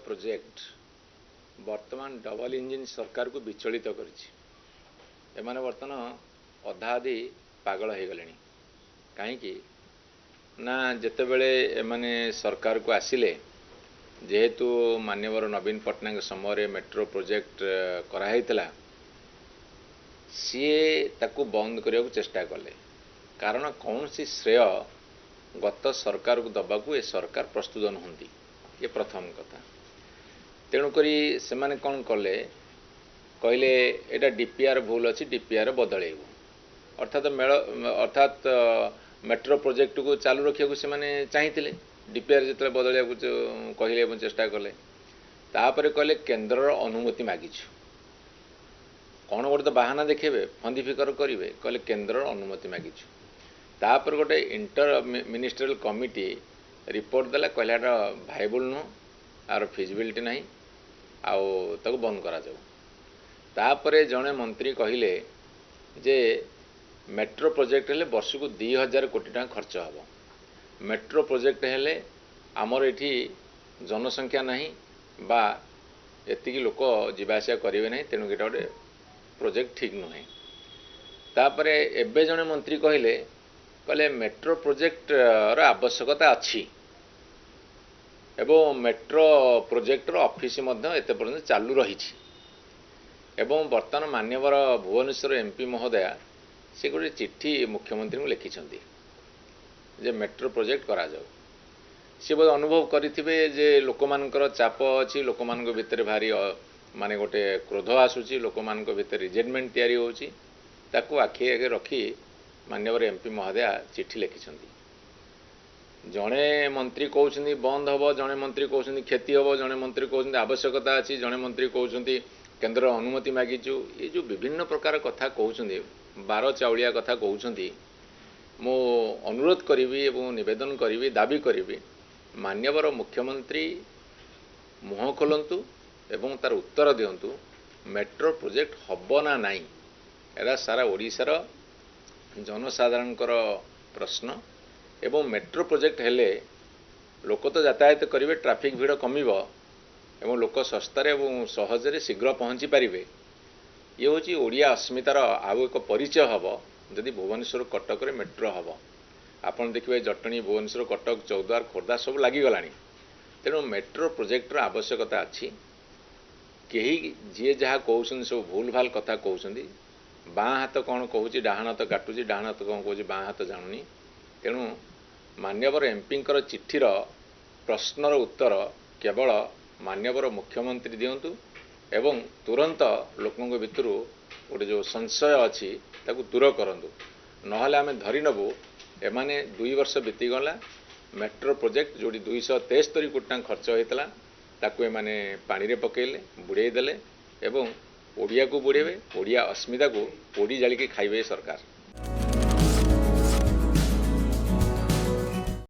Project वर्तमान double engine सरकार को विचलित करें वर्तमान अधा अधि पागल हो गले कहीं ना जिते बड़े एमाने सरकार को आसिले जेहेतु माननीय नवीन पट्टनायक समय मेट्रो प्रोजेक्ट कराइला सी ताकू बंद करने को चेष्टा कले कारण कौन सी श्रेय गत सरकार को दबाकू ए सरकार प्रस्तुत नुहति ये प्रथम कथा। तेणुक से माने कौन कले कहले एटा डीपीआर भूल अच्छी डीपीआर बदलैबू अर्थात मेट्रो प्रोजेक्ट को चालू रखा से माने चाहिए डीपीआर जो बदलिया कहले चेष्टा कले तापर कहले केन्द्र अनुमति मागिछु कौन गोटे तो बाहाना देखेबे फंदी फिकर करेंगे कहले केन्द्र अनुमति मागिछु तापर गोटे इंटर मिनिस्ट्रियल कमिटी रिपोर्ट देला कहला भाइबल नुह आर फिजिबिलिटी नहीं आउ ताको बंद करा जाऊ। तापरे जड़े मंत्री कहले जे मेट्रो प्रोजेक्ट हेले वर्ष को 2000 कोटी टका खर्च हम मेट्रो प्रोजेक्ट हेले आमर एठी जनसंख्या नहीं बा एतिकी लोक जीवासा करेंगे नहीं तेणु एटा गोटे प्रोजेक्ट ठीक नुहे। तापरे एबे जड़े मंत्री कहले कहले मेट्रो प्रोजेक्ट रो आवश्यकता अच्छी एवं मेट्रो प्रोजेक्टर ऑफिस एते पर्यंत चालू रही एवं बर्तमान मान्यवर भुवनेश्वर एमपी महोदया से गोटे चिट्ठी मुख्यमंत्री को लिखिछंती जे मेट्रो प्रोजेक्ट करा जाऊ सी बहुत अनुभव करेंगे जे लोक मानकर चाप अच्छी लोक मान भितर भारी माने गोटे क्रोध आसूची लोक मान भितर रिजेंटमेंट तैयारी होची ताकू आखि आगे रखी मान्यवर एमपी महोदया चिट्ठी लिखिछंती। जड़े मंत्री कहते बंद हम जड़े मंत्री कहते क्षति हम जड़े मंत्री कहते आवश्यकता अच्छी जड़े मंत्री कहते केन्द्र अनुमति मागिचु ये जो विभिन्न प्रकार कथा कहते बार चाउलिया कथा कहते मो अनुरोध करी एवं निवेदन करी दाबी करी मान्यवर मुख्यमंत्री मुह खोलतु एवं तार उत्तर दिंतु मेट्रो प्रोजेक्ट हम ना नाई एरा सारा ओडिशार जनसाधारणकर प्रश्न एवं मेट्रो प्रोजेक्ट हेले लोक तो यातायात करेंगे ट्रैफिक भीड़ कमिब एवं लोक सस्तार एवं सहजरे शीघ्र पहुँची पारे ये हूँ ओडिया अस्मितार आउ एक परिचय हम जदि भुवनेश्वर कटक रे मेट्रो हम आपन देखिए जटणी भुवनेश्वर कटक चौद्वार खोर्धा सब लगिगला तेणु मेट्रो प्रोजेक्टर आवश्यकता अच्छी कहीं जी जहाँ कहते सब भूल भाल कथा कहते बाँ हाथ कौन कहूँ डाण हाथ काटुची डाण हाथ कौन कहूँ बाँ हाथ जानुनी तेणु मान्यवर एमपींकर चिठीर प्रश्नर उत्तर केवल मान्यवर मुख्यमंत्री दिंतु एवं तुरंत लोकों भितर गोटे जो संशय अच्छी ताकू दूर करंतु नहले आमे धरी नबु एमाने 2 वर्ष बीतीगला मेट्रो प्रोजेक्ट जोड़ी 273 कोटी टका खर्च होता ताकू एमाने पानी रे पकेले बुड़े देले एवं ओडिया को बुड़ेबे ओडिया अस्मिता को पोड़ी जालिकी खाइबे सरकार।